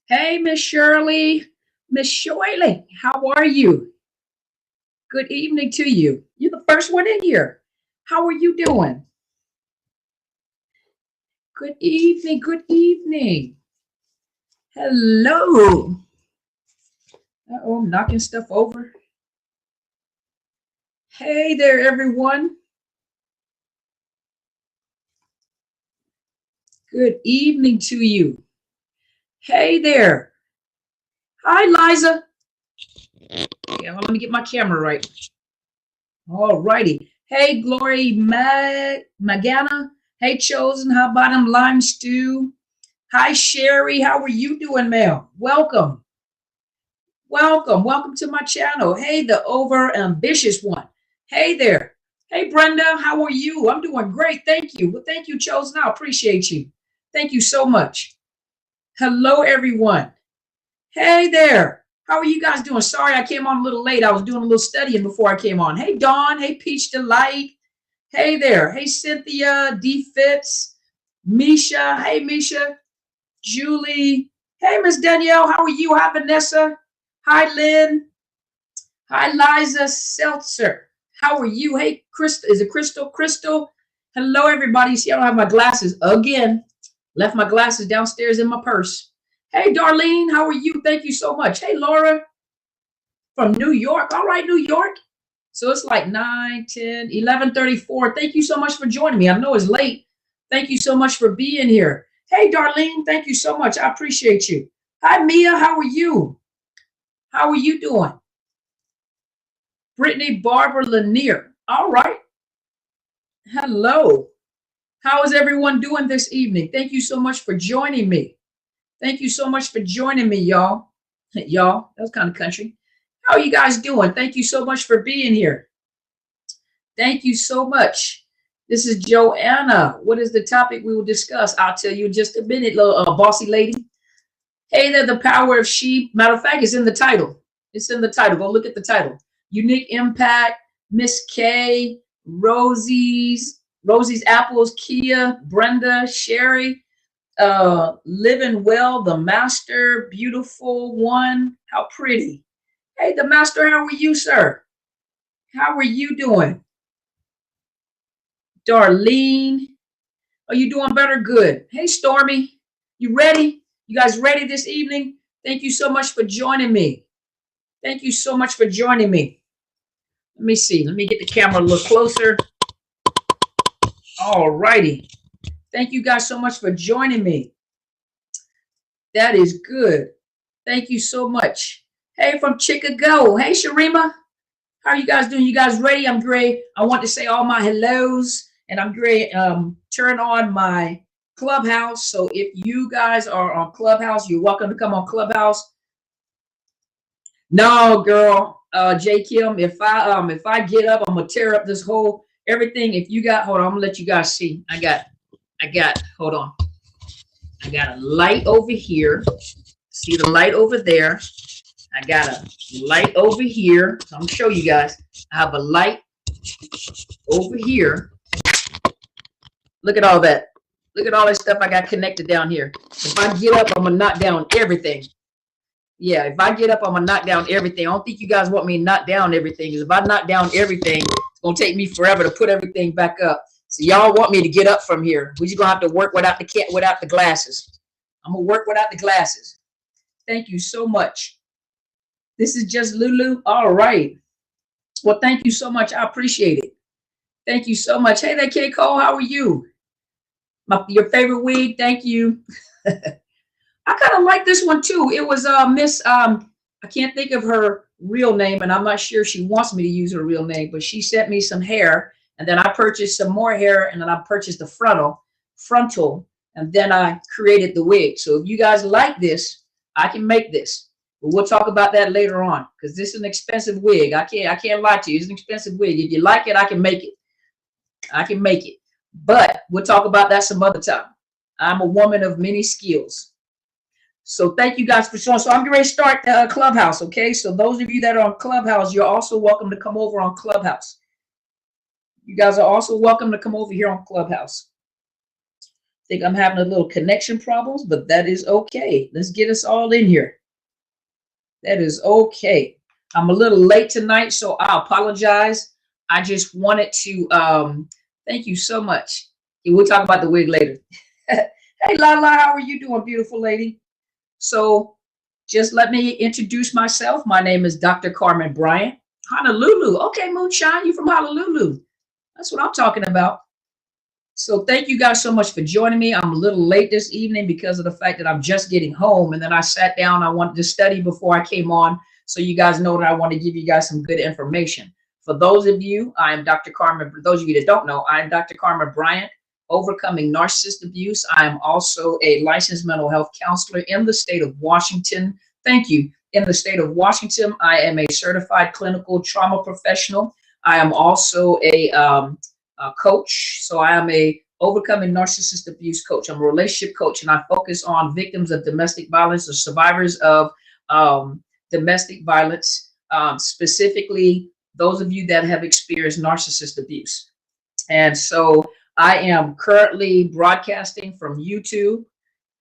Hey, Miss Shirley. Miss Shirley, how are you? Good evening to you. You're the first one in here. How are you doing? Good evening. Good evening. Hello. Uh-oh, I'm knocking stuff over. Hey there, everyone. Good evening to you. Hey there. Hi, Liza. Yeah, well, let me get my camera right. All righty. Hey, Glory Magana. Hey, Chosen. How about him, Lime Stew? Hi, Sherry. How are you doing, ma'am? Welcome. Welcome to my channel. Hey, the over ambitious one. Hey there. Hey, Brenda. How are you? I'm doing great. Thank you. Well, thank you, Chosen. I appreciate you. Thank you so much. Hello, everyone. Hey there. How are you guys doing? Sorry, I came on a little late. I was doing a little studying before I came on. Hey, Dawn. Hey, Peach Delight. Hey there. Hey, Cynthia. D Fitz. Misha. Hey, Misha. Julie. Hey, Miss Danielle. How are you? Hi, Vanessa. Hi, Lynn. Hi, Liza Seltzer. How are you? Hey, Crystal. Is it Crystal? Crystal. Hello, everybody. See, I don't have my glasses again. Left my glasses downstairs in my purse. Hey, Darlene. How are you? Thank you so much. Hey, Laura from New York. All right, New York. So it's like 9, 10, 11:34. Thank you so much for joining me. I know it's late. Thank you so much for being here. Hey, Darlene. Thank you so much. I appreciate you. Hi, Mia. How are you? How are you doing? Brittany Barber Lanier. All right. Hello. How is everyone doing this evening? Thank you so much for joining me. Thank you so much for joining me, y'all. Y'all, that was kind of country. How are you guys doing? Thank you so much for being here. Thank you so much. This is Joanna. What is the topic we will discuss? I'll tell you in just a minute, little bossy lady. Hey there, the power of she. Matter of fact, it's in the title. It's in the title. Go look at the title. Unique Impact, Miss K, Rosie's Apples, Kia, Brenda, Sherry, Living Well, the Master, Beautiful One. How pretty. Hey, the Master, how are you, sir? How are you doing? Darlene, are you doing better? Good. Hey, Stormy, you ready? You guys ready this evening? Thank you so much for joining me. Thank you so much for joining me. Let me see. Let me get the camera a little closer. All righty. Thank you guys so much for joining me. That is good. Thank you so much. Hey, from Chicago. Hey, Sharima. How are you guys doing? You guys ready? I'm great. I want to say all my hellos, and I'm great. Turn on my Clubhouse. So if you guys are on Clubhouse, you're welcome to come on Clubhouse. No, girl, J Kim. If I get up, I'm gonna tear up this whole everything. If you got, hold on, I'm gonna let you guys see. I got. Hold on. I got a light over here. See the light over there. I got a light over here. So I'm gonna show you guys. I have a light over here. Look at all that. Look at all that stuff I got connected down here. If I get up, I'm gonna knock down everything. Yeah, if I get up, I'm gonna knock down everything. I don't think you guys want me to knock down everything. Because if I knock down everything, it's gonna take me forever to put everything back up. So y'all want me to get up from here. We're just gonna have to work without the glasses. I'm gonna work without the glasses. Thank you so much. This is just Lulu. All right. Well, thank you so much. I appreciate it. Thank you so much. Hey there, K. Cole. How are you? Your favorite wig? Thank you. I kind of like this one too. It was Miss I can't think of her real name, and I'm not sure she wants me to use her real name, but she sent me some hair, and then I purchased some more hair, and then I purchased the frontal, and then I created the wig. So if you guys like this, I can make this. But we'll talk about that later on, because this is an expensive wig. I can't lie to you. It's an expensive wig. If you like it, I can make it. I can make it. But we'll talk about that some other time. I'm a woman of many skills. So thank you guys for showing. So I'm going to start Clubhouse, okay? So those of you that are on Clubhouse, you're also welcome to come over on Clubhouse. You guys are also welcome to come over here on Clubhouse. Think I'm having a little connection problems, but that is okay. Let's get us all in here. That is okay. I'm a little late tonight, so I apologize. I just wanted to thank you so much. We'll talk about the wig later. Hey Lala, how are you doing, beautiful lady? So just let me introduce myself. My name is Dr. Carmen Bryant. Honolulu. Okay, Moonshine, you from Honolulu. That's what I'm talking about. So thank you guys so much for joining me. I'm a little late this evening because of the fact that I'm just getting home, and then I sat down. I wanted to study before I came on, so you guys know that I want to give you guys some good information. For those of you, I am Dr. Carmen. For those of you that don't know, I am Dr. Carmen Bryant, overcoming narcissist abuse. I am also a licensed mental health counselor in the state of Washington. Thank you. In the state of Washington, I am a certified clinical trauma professional. I am also a coach. So I am a overcoming narcissist abuse coach. I'm a relationship coach, and I focus on victims of domestic violence or survivors of domestic violence, specifically those of you that have experienced narcissist abuse. And so I am currently broadcasting from YouTube,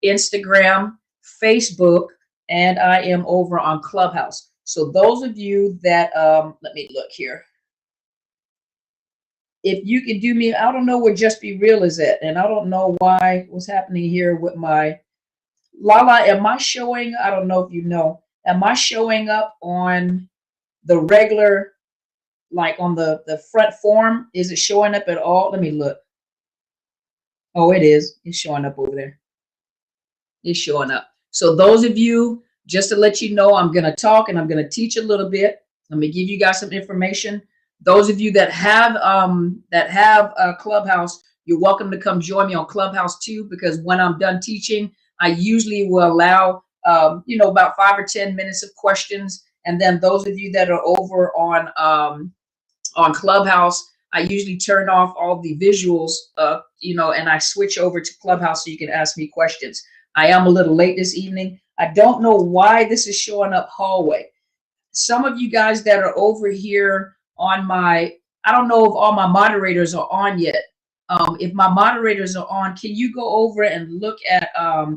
Instagram, Facebook, and I am over on Clubhouse. So those of you that, let me look here. If you can do me, I don't know where Just Be Real is at, and I don't know what's happening here with my Lala. Am I showing? I don't know if you know. Am I showing up on the regular, like on the front form? Is it showing up at all? Let me look. Oh, it is. It's showing up over there. It's showing up. So those of you, just to let you know, I'm going to talk and I'm going to teach a little bit. Let me give you guys some information. Those of you that have a Clubhouse, you're welcome to come join me on Clubhouse too, because when I'm done teaching, I usually will allow about 5 or 10 minutes of questions. And then those of you that are over on Clubhouse, I usually turn off all the visuals, and I switch over to Clubhouse so you can ask me questions. I am a little late this evening. I don't know why this is showing up hallway. Some of you guys that are over here on I don't know if all my moderators are on yet. If my moderators are on, can you go over and look at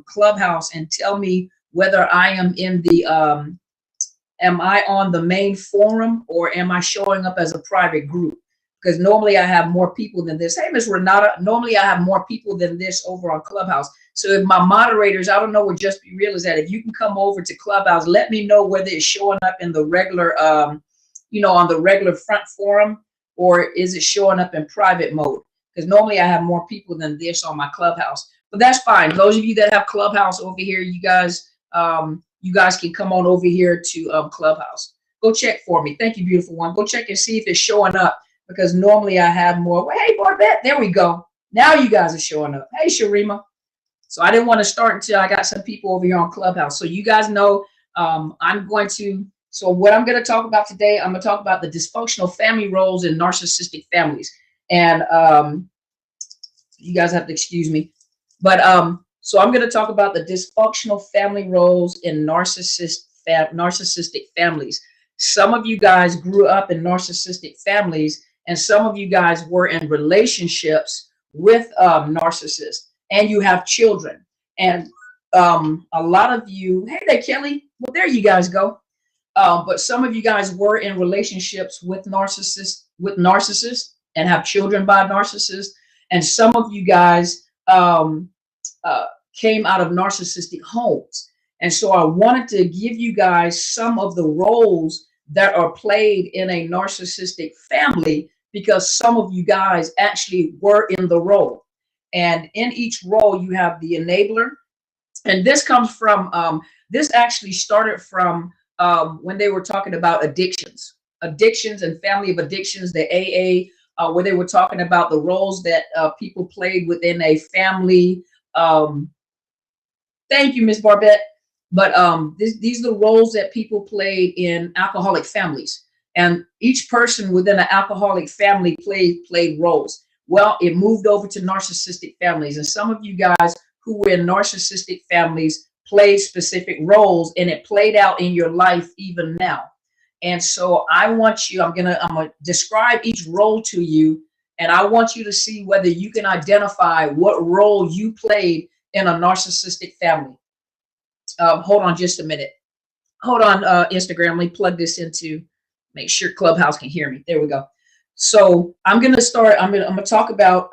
Clubhouse and tell me whether I am in the, am I on the main forum, or am I showing up as a private group? Because normally I have more people than this. Hey, Miss Renata, normally I have more people than this over on Clubhouse. So if my moderators, I don't know what Just Be Real is at, if you can come over to Clubhouse, let me know whether it's showing up in the regular, on the regular front forum, or is it showing up in private mode? Because normally I have more people than this on my Clubhouse. But that's fine. Those of you that have Clubhouse over here, you guys can come on over here to Clubhouse. Go check for me. Thank you, beautiful one. Go check and see if it's showing up, because normally I have more. Well, hey, Barbette, there we go. Now you guys are showing up. Hey, Sharima. So I didn't want to start until I got some people over here on Clubhouse. So you guys know so what I'm going to talk about today, I'm going to talk about the dysfunctional family roles in narcissistic families. And you guys have to excuse me. But so I'm going to talk about the dysfunctional family roles in narcissistic families. Some of you guys grew up in narcissistic families, and some of you guys were in relationships with narcissists, and you have children. And a lot of you, hey there, Kelly. Well, there you guys go. But some of you guys were in relationships with narcissists and have children by narcissists. And some of you guys came out of narcissistic homes. And so I wanted to give you guys some of the roles that are played in a narcissistic family, because some of you guys actually were in the role. And in each role, you have the enabler. And this comes from, this actually started from when they were talking about addictions and family of addictions, the AA, where they were talking about the roles that people played within a family. Thank you, Miss Barbette. But these are the roles that people played in alcoholic families. And each person within an alcoholic family played roles. Well, it moved over to narcissistic families. And some of you guys who were in narcissistic families played specific roles, and it played out in your life even now. And so I want you, I'm gonna describe each role to you, And I want you to see whether you can identify what role you played in a narcissistic family. Hold on just a minute. Hold on, Instagram. Let me plug this into, make sure Clubhouse can hear me. There we go. So I'm going to start. I'm going to talk about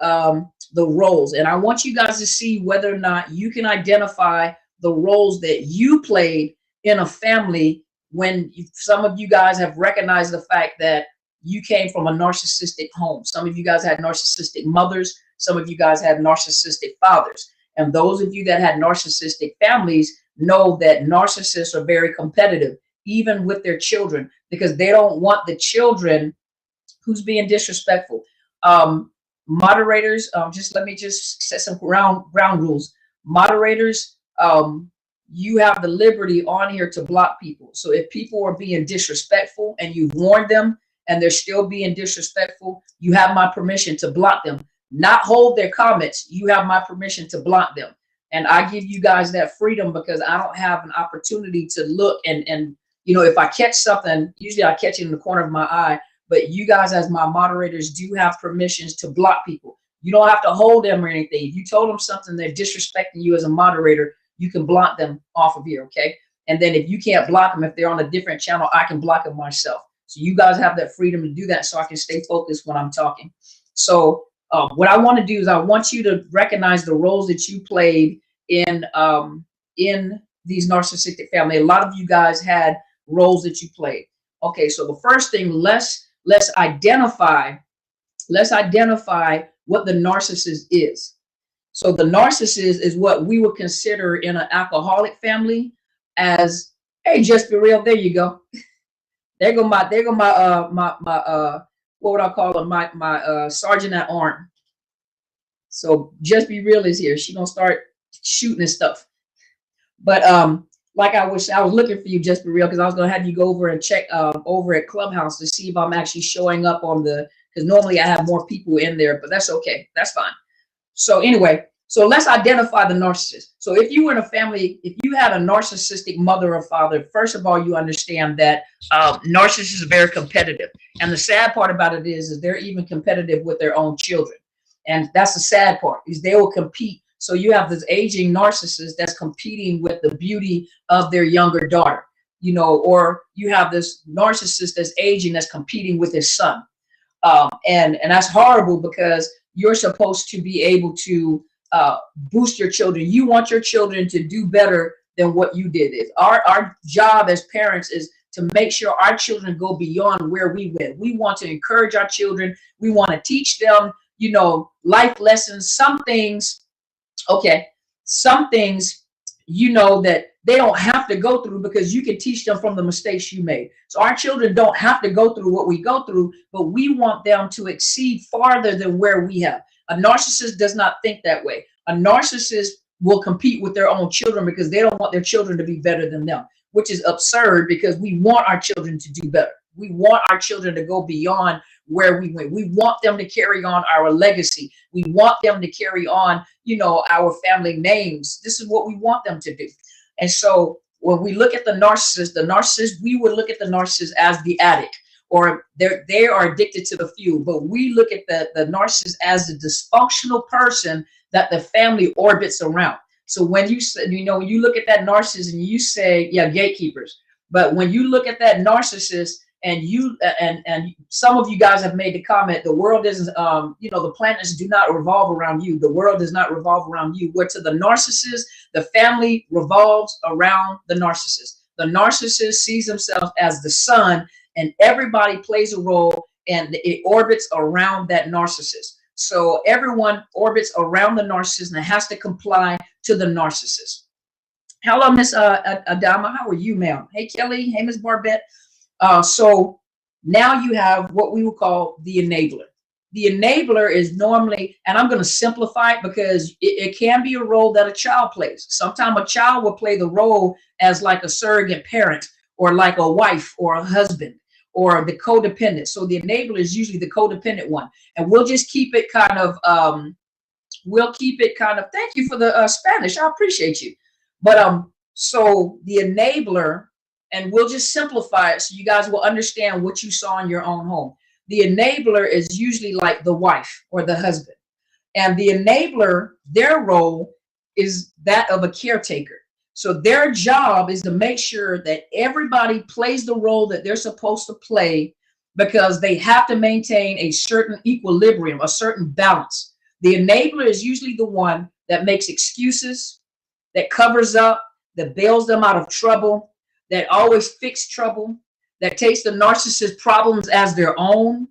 the roles. And I want you guys to see whether or not you can identify the roles that you played in a family when some of you guys have recognized the fact that you came from a narcissistic home. Some of you guys had narcissistic mothers. Some of you guys had narcissistic fathers. And those of you that had narcissistic families know that narcissists are very competitive, even with their children, because they don't want the children who's being disrespectful. Moderators, let me set some ground rules. Moderators, you have the liberty on here to block people. So if people are being disrespectful and you've warned them and they're still being disrespectful, you have my permission to block them. Not hold their comments. You have my permission to block them. And I give you guys that freedom because I don't have an opportunity to look and you know, if I catch something, usually I catch it in the corner of my eye, but you guys as my moderators do have permissions to block people. You don't have to hold them or anything. If you told them something, they're disrespecting you as a moderator, you can block them off of here, okay? And then if you can't block them, if they're on a different channel, I can block them myself. So you guys have that freedom to do that so I can stay focused when I'm talking. So what I want to do is I want you to recognize the roles that you played in these narcissistic family. A lot of you guys had roles that you played. Okay, so the first thing, let's identify what the narcissist is. So the narcissist is what we would consider in an alcoholic family as, hey, just be real. There you go. There go my what would I call him? My sergeant at arms. So just be real is here. She gonna start shooting and stuff. But like I was looking for you, just be real, because I was gonna have you go over and check over at Clubhouse to see if I'm actually showing up on the, because normally I have more people in there, but that's okay. That's fine. So anyway, so let's identify the narcissist. So if you were in a family, if you had a narcissistic mother or father, first of all, you understand that narcissists are very competitive. And the sad part about it is they're even competitive with their own children. And that's the sad part, is they will compete. So you have this aging narcissist that's competing with the beauty of their younger daughter, you know, or you have this narcissist that's aging that's competing with his son. And that's horrible because you're supposed to be able to boost your children. You want your children to do better than what you did. Our job as parents is to make sure our children go beyond where we went. We want to encourage our children. We want to teach them, you know, life lessons, some things, you know, that they don't have to go through because you can teach them from the mistakes you made. So our children don't have to go through what we go through, but we want them to exceed farther than where we have. A narcissist does not think that way. A narcissist will compete with their own children because they don't want their children to be better than them, which is absurd because we want our children to do better. We want our children to go beyond where we went. We want them to carry on our legacy. We want them to carry on, you know, our family names. This is what we want them to do. And so when we look at the narcissist, we would look at the narcissist as the addict, or they are addicted to the fuel. But we look at the narcissist as the dysfunctional person that the family orbits around. So when you look at that narcissist and you say, yeah, gatekeepers. But when you look at that narcissist, and some of you guys have made the comment, the world isn't, you know, the planets do not revolve around you. The world does not revolve around you. Where to the narcissist, the family revolves around the narcissist. The narcissist sees himself as the sun, and everybody plays a role, and it orbits around that narcissist. So everyone orbits around the narcissist and has to comply to the narcissist. Hello, Miss Adama. How are you, ma'am? Hey, Kelly. Hey, Miss Barbette. So now you have what we would call the enabler. The enabler is normally, and I'm going to simplify it because it can be a role that a child plays. Sometimes a child will play the role as like a surrogate parent, or like a wife or a husband, or the codependent. So the enabler is usually the codependent one. And we'll just keep it kind of, thank you for the Spanish. I appreciate you. But so the enabler, and we'll just simplify it so you guys will understand what you saw in your own home. The enabler is usually like the wife or the husband. And the enabler, their role is that of a caretaker. So their job is to make sure that everybody plays the role that they're supposed to play, because they have to maintain a certain equilibrium, a certain balance. The enabler is usually the one that makes excuses, that covers up, that bails them out of trouble, that always fixes trouble, that takes the narcissist problems as their own,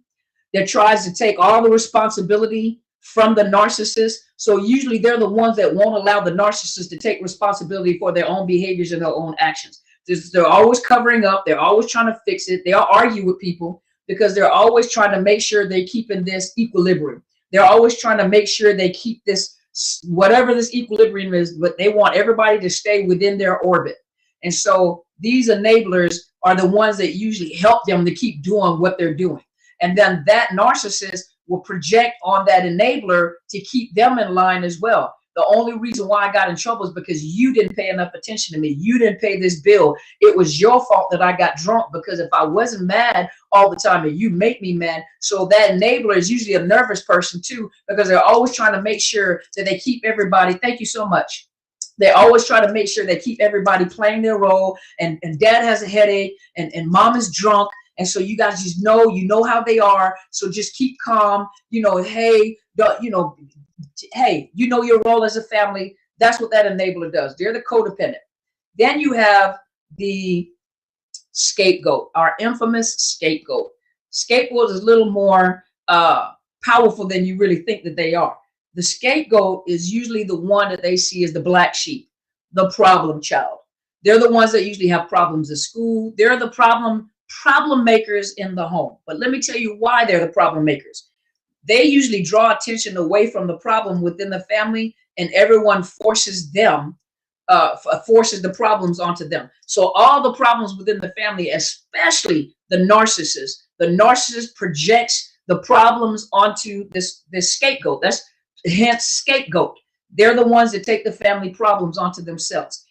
that tries to take all the responsibility from the narcissist. So usually they're the ones that won't allow the narcissist to take responsibility for their own behaviors and their own actions. They're always covering up. They're always trying to fix it. They'll argue with people because they're always trying to make sure they're keeping this equilibrium. They're always trying to make sure they keep this, whatever this equilibrium is, but they want everybody to stay within their orbit. And so these enablers are the ones that usually help them to keep doing what they're doing. And then that narcissist will project on that enabler to keep them in line as well. The only reason why I got in trouble is because you didn't pay enough attention to me. You didn't pay this bill. It was your fault that I got drunk, because if I wasn't mad all the time, and you make me mad. So that enabler is usually a nervous person too, because they're always trying to make sure that they keep everybody. Thank you so much. They always try to make sure they keep everybody playing their role, and dad has a headache, and mom is drunk. And so you guys just know, you know how they are. So just keep calm, hey, hey, you know your role as a family. That's what that enabler does. They're the codependent. Then you have the scapegoat, our infamous scapegoat. Scapegoat is a little more powerful than you really think that they are. The scapegoat is usually the one that they see as the black sheep, the problem child. They're the ones that usually have problems at school. They're the problem makers in the home. But let me tell you why they're the problem makers. They usually draw attention away from the problem within the family, and everyone forces them, forces the problems onto them. So all the problems within the family, especially the narcissist projects the problems onto this scapegoat. That's hence scapegoat. They're the ones that take the family problems onto themselves.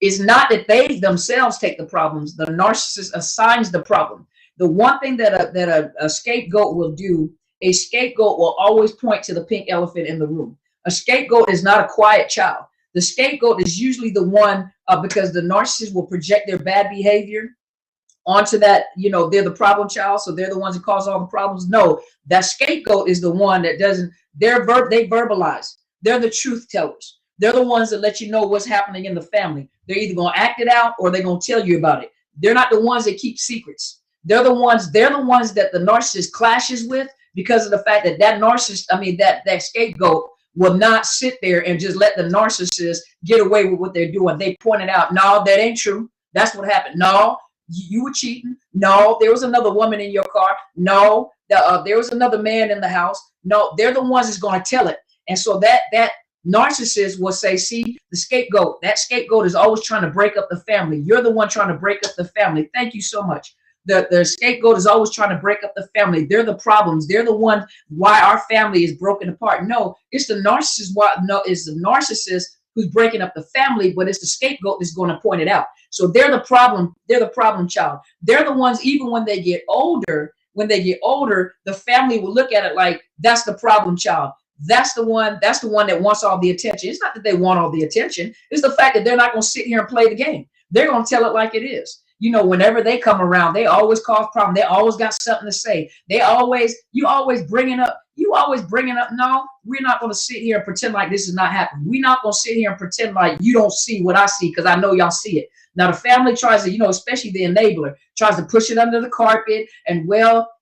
It's not that they themselves take the problems. The narcissist assigns the problem. The one thing that a scapegoat will do, a scapegoat will always point to the pink elephant in the room. A scapegoat is not a quiet child. The scapegoat is usually the one, because the narcissist will project their bad behavior onto that, they're the problem child, so they're the ones who cause all the problems. No, that scapegoat is the one that doesn't, they verbalize. They're the truth tellers. They're the ones that let you know what's happening in the family. They're either going to act it out or they're going to tell you about it. They're not the ones that keep secrets. They're the ones that the narcissist clashes with, because of the fact that that scapegoat will not sit there and just let the narcissist get away with what they're doing. They point it out. No, that ain't true. That's what happened. No, you were cheating. No, there was another woman in your car. No, there was another man in the house. No, they're the ones that's going to tell it. And so that narcissist will say, see, that scapegoat is always trying to break up the family. You're the one trying to break up the family. Thank you so much. The scapegoat is always trying to break up the family. They're the problems. They're the one why our family is broken apart. No, it's the narcissist. It's the narcissist who's breaking up the family, but it's the scapegoat that's going to point it out. So they're the problem. They're the problem child. They're the ones, even when they get older, the family will look at it like, that's the problem child. That's the one that wants all the attention. It's not that they want all the attention. It's the fact that they're not going to sit here and play the game. They're going to tell it like it is. Whenever they come around, they always cause problems. They always got something to say. You always bringing up. No, we're not going to sit here and pretend like this is not happening. We're not going to sit here and pretend like you don't see what I see, because I know y'all see it. Now the family tries to, especially the enabler, tries to push it under the carpet. And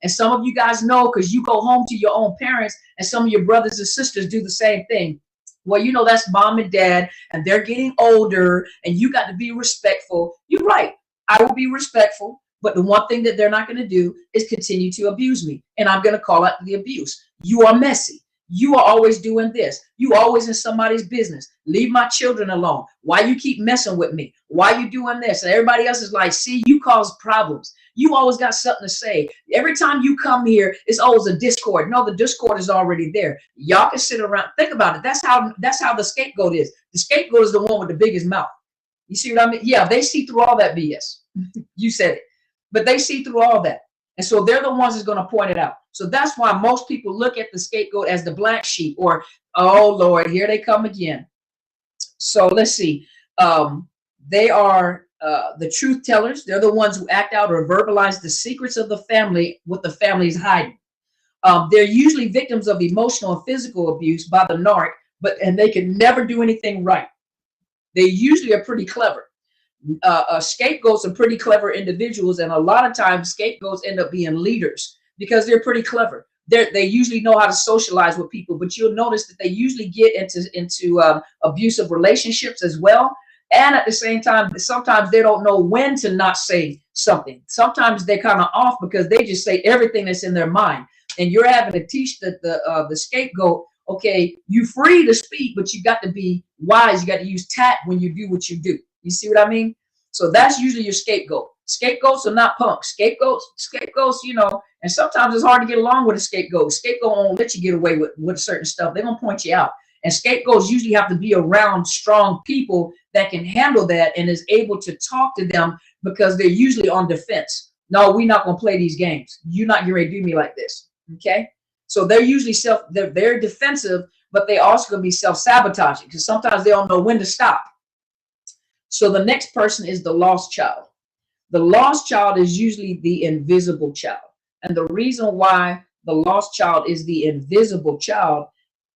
some of you guys know, because you go home to your own parents, and some of your brothers and sisters do the same thing. Well, that's mom and dad, and they're getting older, and you got to be respectful. You're right. I will be respectful, but the one thing that they're not going to do is continue to abuse me, and I'm going to call out the abuse. You are messy. You are always doing this. You always in somebody's business. Leave my children alone. Why you keep messing with me? Why you doing this? And everybody else is like, see, you cause problems. You always got something to say. Every time you come here, it's always a discord. No, the discord is already there. Y'all can sit around. Think about it. That's how the scapegoat is. The scapegoat is the one with the biggest mouth. You see what I mean? Yeah, they see through all that BS. You said it. But they see through all that. And so they're the ones that's going to point it out. So that's why most people look at the scapegoat as the black sheep, or, oh Lord, here they come again. So let's see. They are the truth tellers. They're the ones who act out or verbalize the secrets of the family, what the family is hiding. They're usually victims of emotional and physical abuse by the narc, and they can never do anything right. They usually are pretty clever. Scapegoats are pretty clever individuals, and a lot of times scapegoats end up being leaders because they're pretty clever. They usually know how to socialize with people, but you'll notice that they usually get into abusive relationships as well. And at the same time, sometimes they don't know when to not say something. Sometimes they're kind of off because they just say everything that's in their mind. And you're having to teach the scapegoat, okay, you're free to speak, but you got to be wise. You got to use tact when you do what you do. You see what I mean? So that's usually your scapegoat. Scapegoats are not punks. Scapegoats, you know, and sometimes it's hard to get along with a scapegoat. Scapegoat won't let you get away with certain stuff. They're going to point you out. And scapegoats usually have to be around strong people that can handle that and is able to talk to them because they're usually on defense. No, we're not going to play these games. You're not getting ready to do me like this. Okay? So they're usually they're very defensive, but they also going to be self-sabotaging because sometimes they don't know when to stop. So the next person is the lost child. The lost child is usually the invisible child. And the reason why the lost child is the invisible child,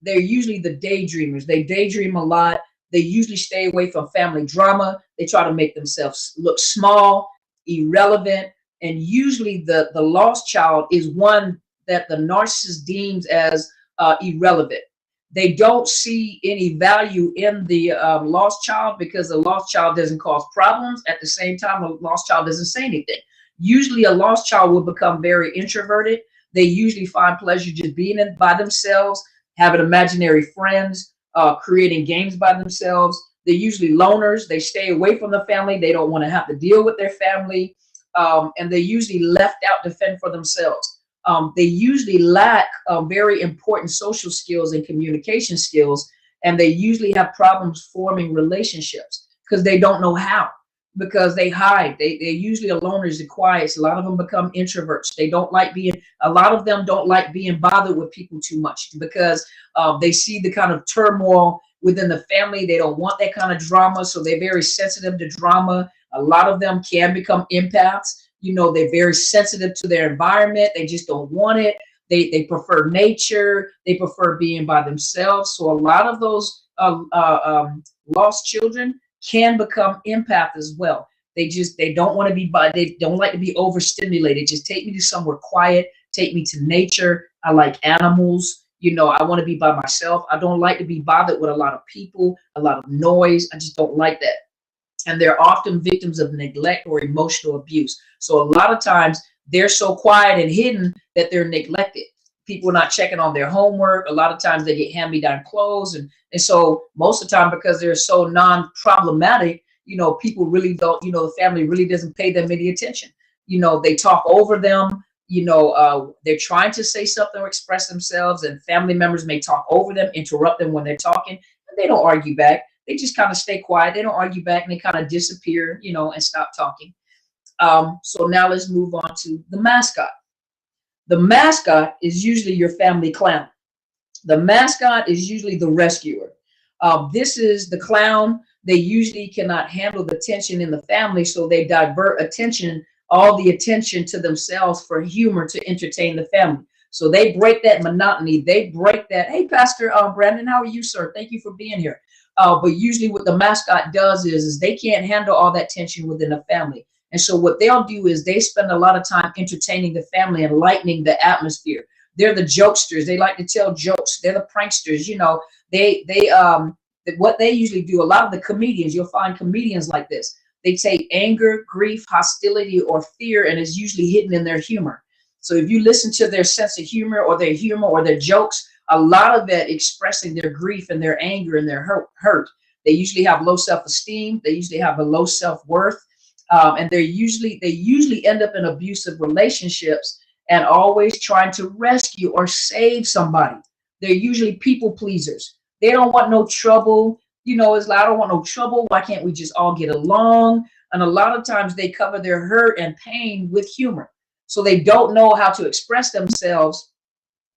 they're usually the daydreamers. They daydream a lot. They usually stay away from family drama. They try to make themselves look small, irrelevant. And usually the lost child is one that the narcissist deems as irrelevant. They don't see any value in the lost child because the lost child doesn't cause problems. At the same time, the lost child doesn't say anything. Usually a lost child will become very introverted. They usually find pleasure just being by themselves, having imaginary friends, creating games by themselves. They're usually loners. They stay away from the family. They don't want to have to deal with their family. And they're usually left out to fend for themselves. They usually lack very important social skills and communication skills, and they usually have problems forming relationships because they don't know how, because they hide. They're usually are loners, they're quiet. A lot of them become introverts. A lot of them don't like being bothered with people too much because they see the kind of turmoil within the family. They don't want that kind of drama, so they're very sensitive to drama. A lot of them can become empaths. You know, they're very sensitive to their environment. They just don't want it. They prefer nature. They prefer being by themselves. So a lot of those lost children can become empath as well. They don't want to be they don't like to be overstimulated. Just take me to somewhere quiet. Take me to nature. I like animals. You know, I want to be by myself. I don't like to be bothered with a lot of people, a lot of noise. I just don't like that. And they're often victims of neglect or emotional abuse. So a lot of times they're so quiet and hidden that they're neglected. People are not checking on their homework. A lot of times they get hand-me-down clothes. And so most of the time, because they're so non-problematic, you know, people really don't, you know, the family really doesn't pay them any attention. You know, they talk over them. You know, they're trying to say something or express themselves, and family members may talk over them, interrupt them when they're talking, and they don't argue back. They just kind of stay quiet. They don't argue back, and they kind of disappear, you know, and stop talking. So now let's move on to the mascot. The mascot is usually your family clown. The mascot is usually the rescuer. This is the clown. They usually cannot handle the tension in the family, so they divert all the attention to themselves for humor to entertain the family. So they break that monotony. They break that. Hey, Pastor Brandon, how are you, sir? Thank you for being here. But usually what the mascot does is they can't handle all that tension within the family. And so what they'll do is they spend a lot of time entertaining the family and lightening the atmosphere. They're the jokesters. They like to tell jokes. They're the pranksters. You know, what they usually do, a lot of the comedians, you'll find comedians like this. They take anger, grief, hostility, or fear, and is usually hidden in their humor. So if you listen to their sense of humor or their jokes, a lot of it expressing their grief and their anger and their hurt. They usually have low self-esteem. They usually have a low self-worth. And they usually end up in abusive relationships and always trying to rescue or save somebody. They're usually people pleasers. They don't want no trouble. You know, it's like, I don't want no trouble. Why can't we just all get along? And a lot of times they cover their hurt and pain with humor. So they don't know how to express themselves.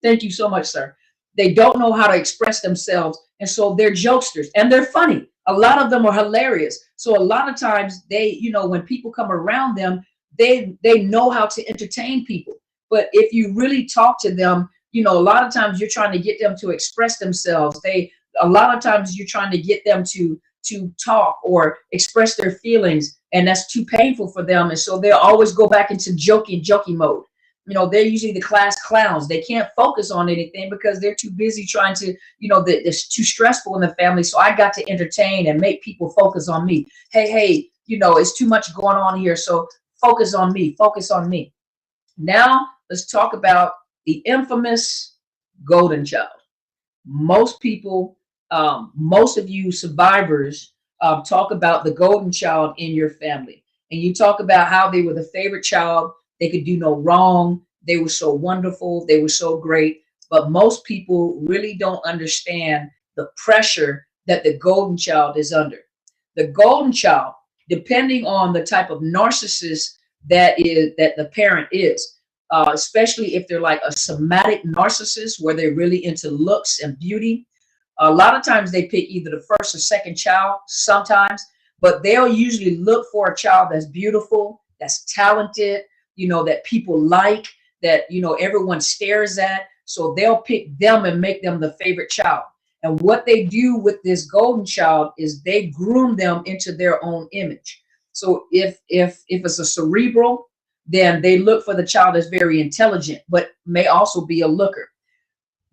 Thank you so much, sir. They don't know how to express themselves. And so they're jokesters and they're funny. A lot of them are hilarious. So a lot of times they, you know, when people come around them, they know how to entertain people. But if you really talk to them, you know, a lot of times you're trying to get them to express themselves. A lot of times you're trying to get them to talk or express their feelings, and that's too painful for them. And so they'll always go back into jokey mode. You know, they're usually the class clowns. They can't focus on anything because they're too busy trying to, you know, it's too stressful in the family. So I got to entertain and make people focus on me. Hey, you know, it's too much going on here. So focus on me, focus on me. Now let's talk about the infamous golden child. Most people, most of you survivors talk about the golden child in your family. And you talk about how they were the favorite child. They could do no wrong. They were so wonderful. They were so great. But most people really don't understand the pressure that the golden child is under. The golden child, depending on the type of narcissist that the parent is, especially if they're like a somatic narcissist where they're really into looks and beauty. A lot of times they pick either the first or second child sometimes, but they'll usually look for a child that's beautiful, that's talented, you know, that people like, that, you know, everyone stares at. So they'll pick them and make them the favorite child. And what they do with this golden child is they groom them into their own image. So if it's a cerebral, then they look for the child that's very intelligent, but may also be a looker.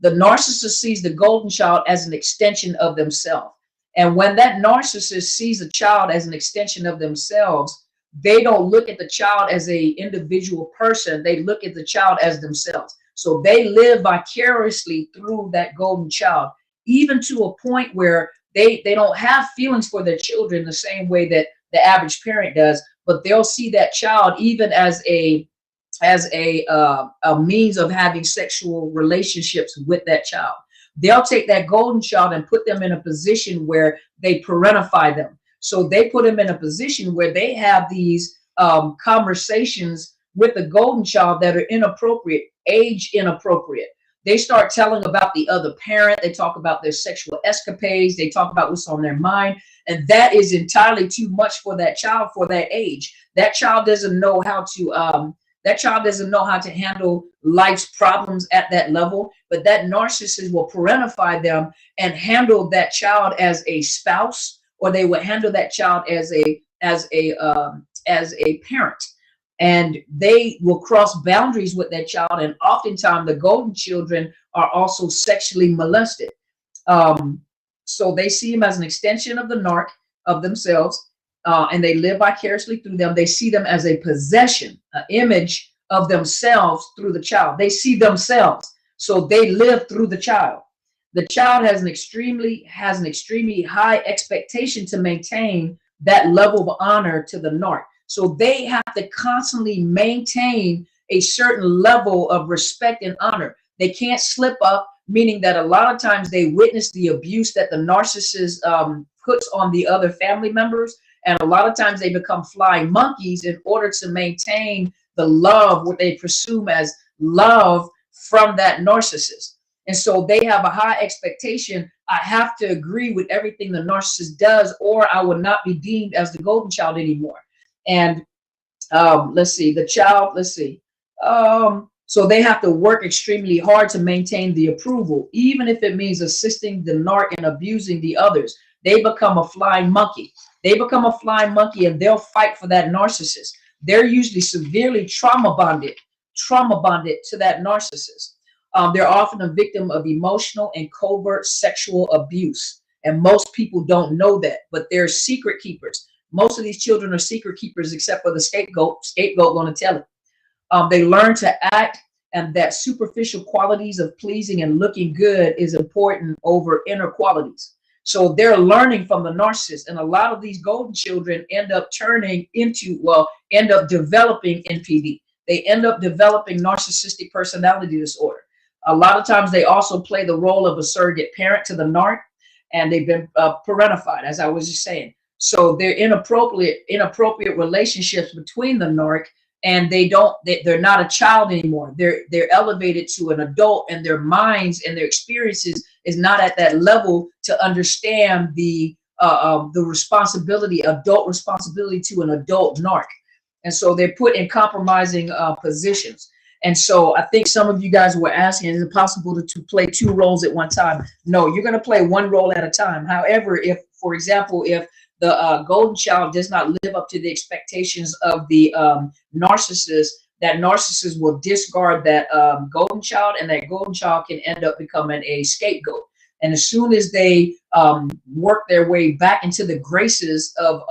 The narcissist sees the golden child as an extension of themselves. And when that narcissist sees a child as an extension of themselves, they don't look at the child as a individual person. They look at the child as themselves. So they live vicariously through that golden child, even to a point where they don't have feelings for their children the same way that the average parent does, but they'll see that child even as a means of having sexual relationships with that child. They'll take that golden child and put them in a position where they parentify them. So they put them in a position where they have these conversations with the golden child that are inappropriate, age inappropriate. They start telling about the other parent. They talk about their sexual escapades. They talk about what's on their mind. And that is entirely too much for that child for that age. That child doesn't know how to handle life's problems at that level, but that narcissist will parentify them and handle that child as a spouse, or they will handle that child as a parent. And they will cross boundaries with that child. And oftentimes the golden children are also sexually molested. So they see him as an extension of the narc of themselves, and they live vicariously through them. They see them as a possession, an image of themselves through the child. They see themselves, so they live through the child. The child has an extremely high expectation to maintain that level of honor to the narc. So they have to constantly maintain a certain level of respect and honor. They can't slip up, meaning that a lot of times they witness the abuse that the narcissist puts on the other family members. And a lot of times they become flying monkeys in order to maintain the love, what they presume as love from that narcissist. And so they have a high expectation. I have to agree with everything the narcissist does, or I will not be deemed as the golden child anymore. And let's see, the child, so they have to work extremely hard to maintain the approval, even if it means assisting the narc and abusing the others. They become a flying monkey. They become a flying monkey and they'll fight for that narcissist. They're usually severely trauma bonded to that narcissist. They're often a victim of emotional and covert sexual abuse. And most people don't know that, but they're secret keepers. Most of these children are secret keepers, except for the scapegoat. Scapegoat going to tell it. They learn to act, and that superficial qualities of pleasing and looking good is important over inner qualities. So they're learning from the narcissist. And a lot of these golden children end up developing NPD. They end up developing narcissistic personality disorder. A lot of times they also play the role of a surrogate parent to the narc, and they've been parentified, as I was just saying. So they're inappropriate relationships between the narc and they're not a child anymore. They're elevated to an adult, and their minds and their experiences is not at that level to understand the responsibility, adult responsibility to an adult narc. And so they're put in compromising positions. And so I think some of you guys were asking, is it possible to play 2 roles at one time? No, you're going to play 1 role at a time. However, if, for example, if the golden child does not live up to the expectations of the narcissist, that narcissist will discard that golden child, and that golden child can end up becoming a scapegoat. And as soon as they work their way back into the graces of,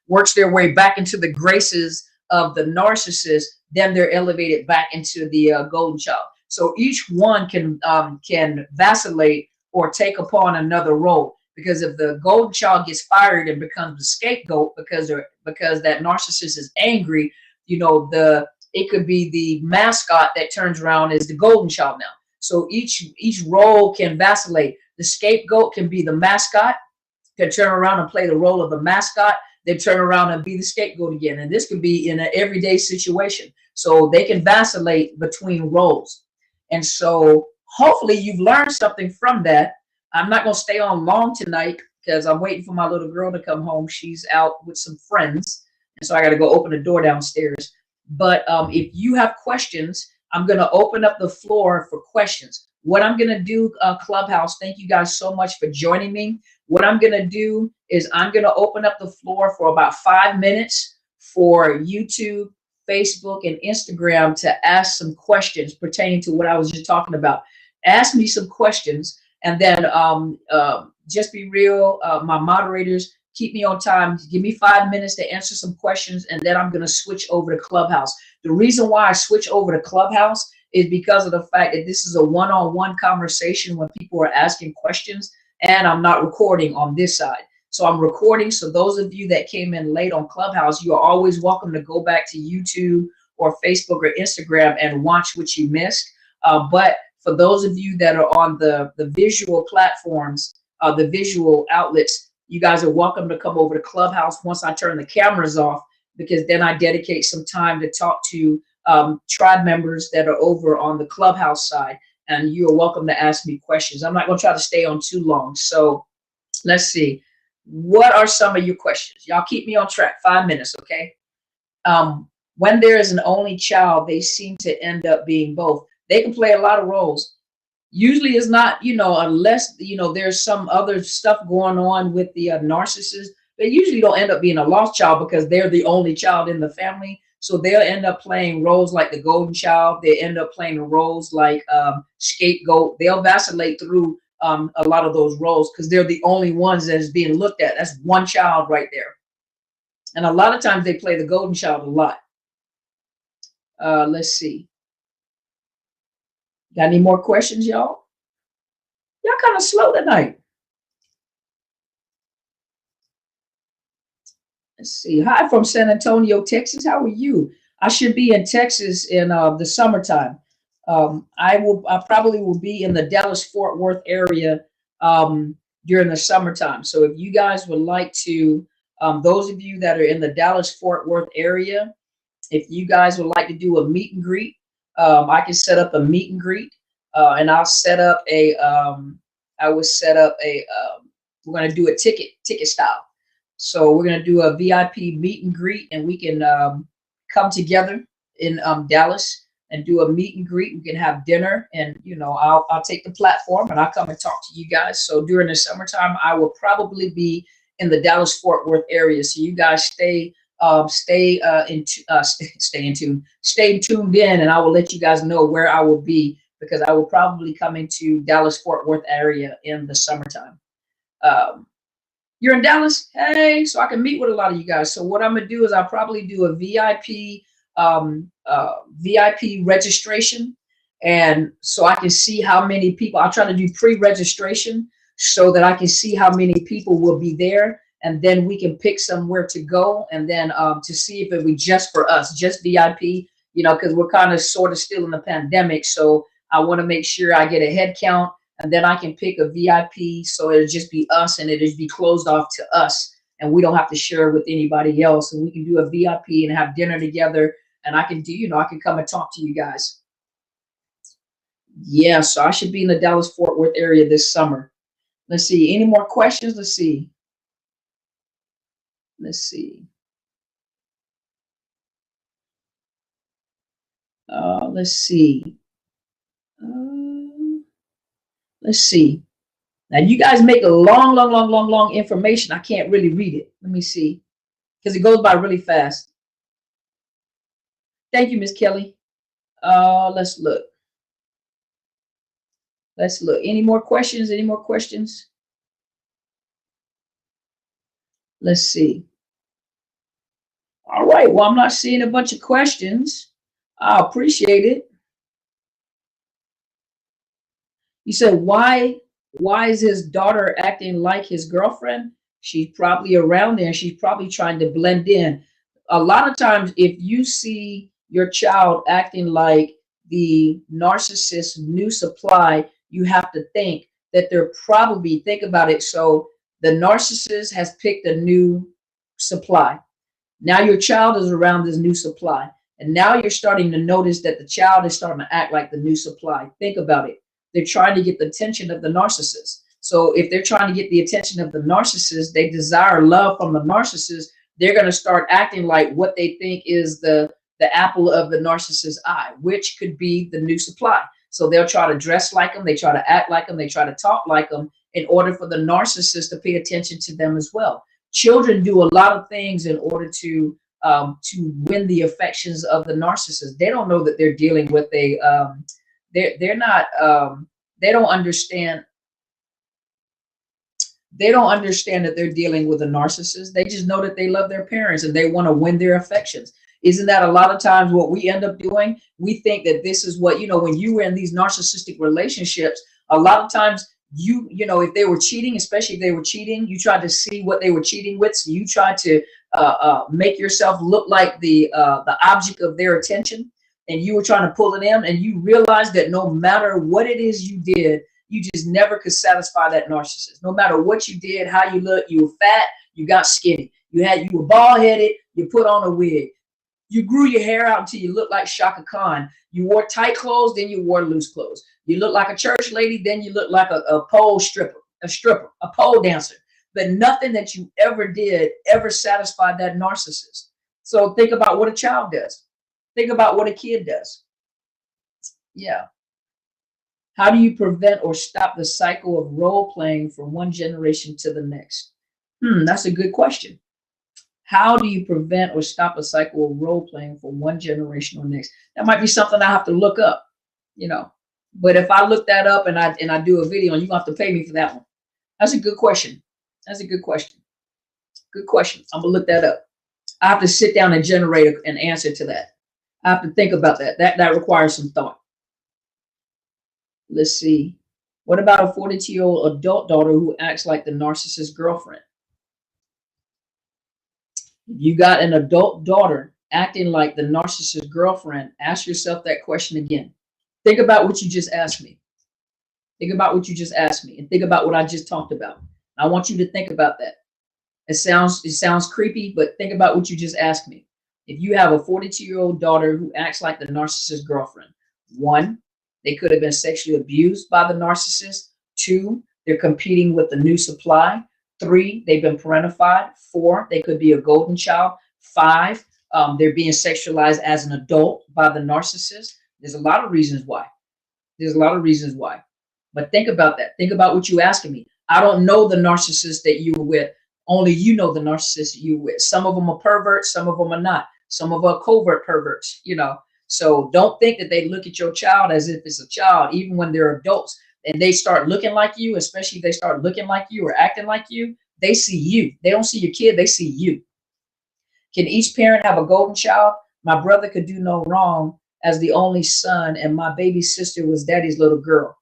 works their way back into the graces of the narcissist, then they're elevated back into the golden child. So each one can vacillate or take upon another role. Because if the golden child gets fired and becomes a scapegoat because that narcissist is angry, it could be the mascot that turns around as the golden child now. So each role can vacillate. The scapegoat can be the mascot, can turn around and play the role of the mascot, then turn around and be the scapegoat again. And this could be in an everyday situation. So they can vacillate between roles. And so hopefully you've learned something from that. I'm not going to stay on long tonight because I'm waiting for my little girl to come home. She's out with some friends. And so I got to go open the door downstairs. But if you have questions, I'm going to open up the floor for questions. What I'm going to do, Clubhouse, thank you guys so much for joining me. What I'm going to do is I'm going to open up the floor for about 5 minutes for YouTube, Facebook, and Instagram to ask some questions pertaining to what I was just talking about. Ask me some questions, and then just be real. My moderators, keep me on time. Give me 5 minutes to answer some questions, and then I'm going to switch over to Clubhouse. The reason why I switch over to Clubhouse is because of the fact that this is a one-on-one conversation when people are asking questions, and I'm not recording on this side. So I'm recording. So those of you that came in late on Clubhouse, you are always welcome to go back to YouTube or Facebook or Instagram and watch what you missed. But for those of you that are on the visual platforms, the visual outlets, you guys are welcome to come over to Clubhouse once I turn the cameras off, because then I dedicate some time to talk to tribe members that are over on the Clubhouse side, and you are welcome to ask me questions. I'm not going to try to stay on too long. So let's see. What are some of your questions? Y'all keep me on track. 5 minutes, okay? When there is an only child, they seem to end up being both. They can play a lot of roles. Usually it's not, unless, there's some other stuff going on with the narcissist. They usually don't end up being a lost child because they're the only child in the family. So they'll end up playing roles like the golden child. They end up playing roles like scapegoat. They'll vacillate through a lot of those roles because they're the only ones that is being looked at. That's one child right there. And a lot of times they play the golden child a lot. Let's see. Got any more questions, y'all? Y'all kind of slow tonight. Let's see. Hi from San Antonio, Texas. How are you? I should be in Texas in the summertime. I probably will be in the Dallas-Fort Worth area during the summertime. So if you guys would like to, those of you that are in the Dallas-Fort Worth area, if you guys would like to do a meet and greet, I can set up a meet and greet, and I'll set up a, we're going to do a ticket style. So we're going to do a VIP meet and greet, and we can come together in Dallas and do a meet and greet. We can have dinner, and I'll take the platform and I'll come and talk to you guys. So during the summertime, I will probably be in the Dallas-Fort Worth area. So you guys stay tuned in, and I will let you guys know where I will be, because I will probably come into Dallas-Fort Worth area in the summertime. You're in Dallas? Hey, so I can meet with a lot of you guys. So what I'm gonna do is I'll probably do a VIP registration, and so I can see how many people. I'll try to do pre-registration so that I can see how many people will be there, and then we can pick somewhere to go, and then to see if it be just for us, just VIP, because we're kind of sort of still in the pandemic. So I want to make sure I get a head count, and then I can pick a VIP, so it'll just be us, and it'll be closed off to us. and we don't have to share it with anybody else. And we can do a VIP and have dinner together. And I can do, I can come and talk to you guys. Yeah, so I should be in the Dallas-Fort Worth area this summer. Let's see. Any more questions? Let's see. Let's see. Let's see. Let's see. Now you guys make a long information. I can't really read it. Let me see. Because it goes by really fast. Thank you, Miss Kelly. Let's look. Let's look. Any more questions? Any more questions? Let's see. All right. Well, I'm not seeing a bunch of questions. I appreciate it. You said, why is his daughter acting like his girlfriend? She's probably around there. She's probably trying to blend in. A lot of times, if you see your child acting like the narcissist's new supply, you have to think that they're probably, think about it. So the narcissist has picked a new supply. Now your child is around this new supply. And now you're starting to notice that the child is starting to act like the new supply. Think about it. They're trying to get the attention of the narcissist. So if they're trying to get the attention of the narcissist, they desire love from the narcissist. They're going to start acting like what they think is the apple of the narcissist's eye, which could be the new supply. So they'll try to dress like them. They try to act like them. They try to talk like them in order for the narcissist to pay attention to them as well. Children do a lot of things in order to win the affections of the narcissist. They don't know that they're dealing with they don't understand. They don't understand that they're dealing with a narcissist. They just know that they love their parents and they want to win their affections. Isn't that a lot of times what we end up doing? We think that this is what, when you were in these narcissistic relationships, a lot of times if they were cheating, especially if they were cheating, you tried to see what they were cheating with. So you tried to make yourself look like the object of their attention, and you were trying to pull it in, and you realized that no matter what it is you did, you just never could satisfy that narcissist. No matter what you did, how you looked, you were fat, you got skinny, you were bald headed, you put on a wig, you grew your hair out until you looked like Shaka Khan. You wore tight clothes, then you wore loose clothes. You looked like a church lady, then you looked like a pole stripper, a pole dancer. But nothing that you ever did ever satisfied that narcissist. So think about what a child does. Think about what a kid does. Yeah. How do you prevent or stop the cycle of role playing from one generation to the next? That's a good question. How do you prevent or stop a cycle of role playing from one generation or next? That might be something I have to look up, But if I look that up and I do a video, and you're gonna have to pay me for that one. That's a good question. That's a good question. Good question. I'm gonna look that up. I have to sit down and generate an answer to that. I have to think about that. That requires some thought. Let's see. What about a 42-year-old adult daughter who acts like the narcissist girlfriend? If you got an adult daughter acting like the narcissist girlfriend, ask yourself that question again. Think about what you just asked me. Think about what you just asked me, and think about what I just talked about. I want you to think about that. It sounds creepy, but think about what you just asked me. If you have a 42-year-old daughter who acts like the narcissist girlfriend, 1, they could have been sexually abused by the narcissist. 2, they're competing with the new supply. 3, they've been parentified. 4, they could be a golden child. 5, they're being sexualized as an adult by the narcissist. There's a lot of reasons why. There's a lot of reasons why. But think about that. Think about what you're asking me. I don't know the narcissist that you were with. Only you know the narcissist you were with. Some of them are perverts. Some of them are not. Some of them are covert perverts, So don't think that they look at your child as if it's a child, even when they're adults and they start looking like you, especially if they start looking like you or acting like you, they see you. They don't see your kid. They see you. Can each parent have a golden child? My brother could do no wrong as the only son, and my baby sister was daddy's little girl.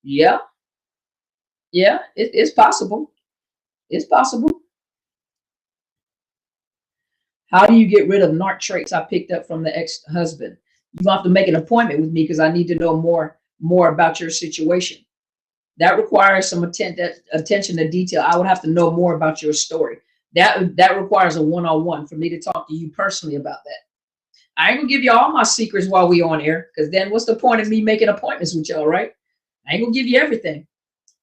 Yeah. Yeah, it's possible. It's possible. How do you get rid of narc traits I picked up from the ex-husband? You have to make an appointment with me because I need to know more about your situation. That requires some attention to detail. I would have to know more about your story. That requires a one-on-one for me to talk to you personally about that. I ain't gonna give you all my secrets while we on air, because then what's the point of me making appointments with y'all, right? I ain't gonna give you everything.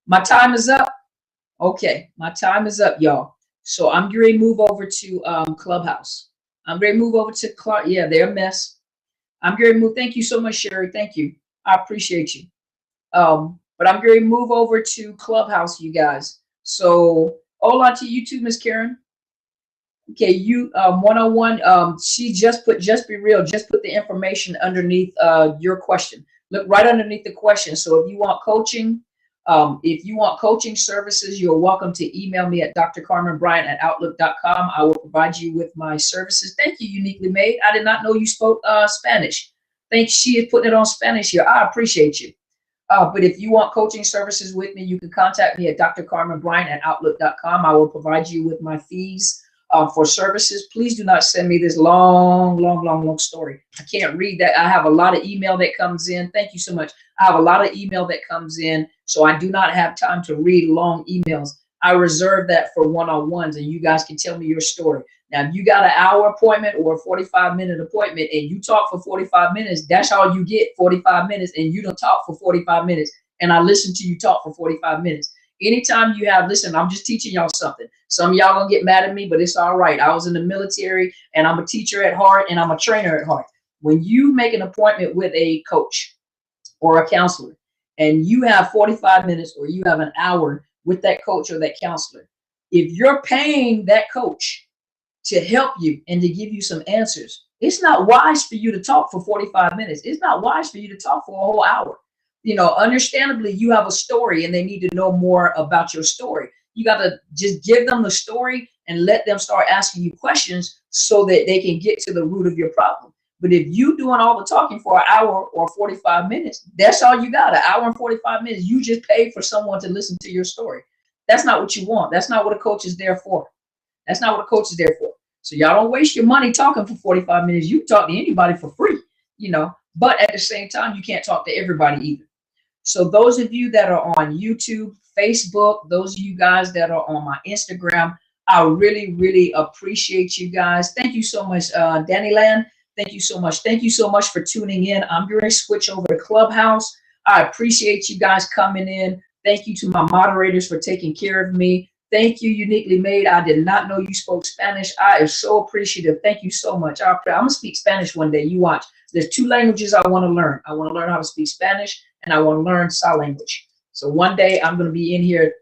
My time is up. Okay, my time is up, y'all. So I'm going to move over to Clubhouse. I'm going to move over to Clark. Yeah, they're a mess. I'm going to move. Thank you so much, Sherry. Thank you. I appreciate you. But I'm going to move over to Clubhouse, you guys. So hola to you too, Miss Karen. Okay, you 101. She just put, just be real, just put the information underneath your question. Look right underneath the question. So if you want coaching, services, you're welcome to email me at drcarmenbryant@outlook.com. I will provide you with my services. Thank you, Uniquely Made. I did not know you spoke Spanish. Thanks, she is putting it on Spanish here. I appreciate you. But if you want coaching services with me, you can contact me at drcarmenbryant@outlook.com. I will provide you with my fees for services. Please do not send me this long story. I can't read that. I have a lot of email that comes in. Thank you so much. I have a lot of email that comes in, so I do not have time to read long emails. I reserve that for one-on-ones, and you guys can tell me your story. Now, if you got an hour appointment or a 45-minute appointment and you talk for 45 minutes, that's all you get, 45 minutes, and you don't talk for 45 minutes, and I listen to you talk for 45 minutes. Anytime you have, listen, I'm just teaching y'all something. Some of y'all gonna get mad at me, but it's all right. I was in the military, and I'm a teacher at heart, and I'm a trainer at heart. When you make an appointment with a coach or a counselor, and you have 45 minutes or you have an hour with that coach or that counselor, if you're paying that coach to help you and to give you some answers, it's not wise for you to talk for 45 minutes. It's not wise for you to talk for a whole hour. You know, understandably, you have a story and they need to know more about your story. You got to just give them the story and let them start asking you questions so that they can get to the root of your problem. But if you doing all the talking for an hour or 45 minutes, that's all you got, an hour and 45 minutes. You just paid for someone to listen to your story. That's not what you want. That's not what a coach is there for. That's not what a coach is there for. So y'all don't waste your money talking for 45 minutes. You can talk to anybody for free, you know, but at the same time, you can't talk to everybody either. So those of you that are on YouTube, Facebook, those of you guys that are on my Instagram, I really appreciate you guys. Thank you so much, Danny Land. Thank you so much. Thank you so much for tuning in. I'm going to switch over to Clubhouse. I appreciate you guys coming in. Thank you to my moderators for taking care of me. Thank you, Uniquely Made. I did not know you spoke Spanish. I am so appreciative. Thank you so much. I'm going to speak Spanish one day. You watch. There's 2 languages I want to learn. I want to learn how to speak Spanish, and I want to learn sign language. So one day I'm going to be in here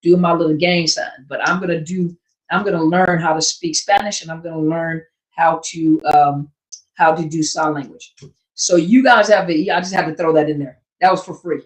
doing my little gang sign, but I'm going to learn how to speak Spanish, and I'm going to learn how to do sign language. So you guys I just have to throw that in there. That was for free.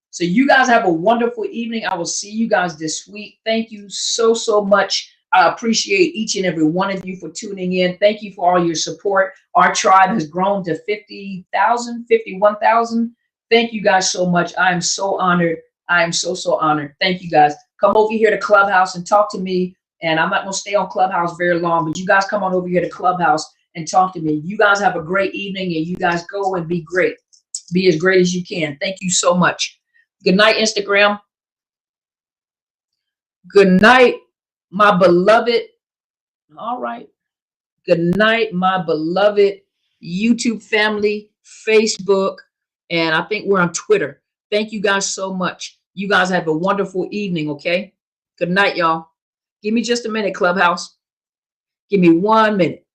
So you guys have a wonderful evening. I will see you guys this week. Thank you so much. I appreciate each and every one of you for tuning in. Thank you for all your support. Our tribe has grown to 50,000, 51,000. Thank you guys so much. I am so honored. I am so honored. Thank you guys. Come over here to Clubhouse and talk to me. And I'm not going to stay on Clubhouse very long, but you guys come on over here to Clubhouse and talk to me. You guys have a great evening, and you guys go and be great. Be as great as you can. Thank you so much. Good night, Instagram. Good night, my beloved. All right. Good night, my beloved YouTube family, Facebook, and I think we're on Twitter. Thank you guys so much. You guys have a wonderful evening, okay? Good night, y'all. Give me just a minute, Clubhouse. Give me 1 minute.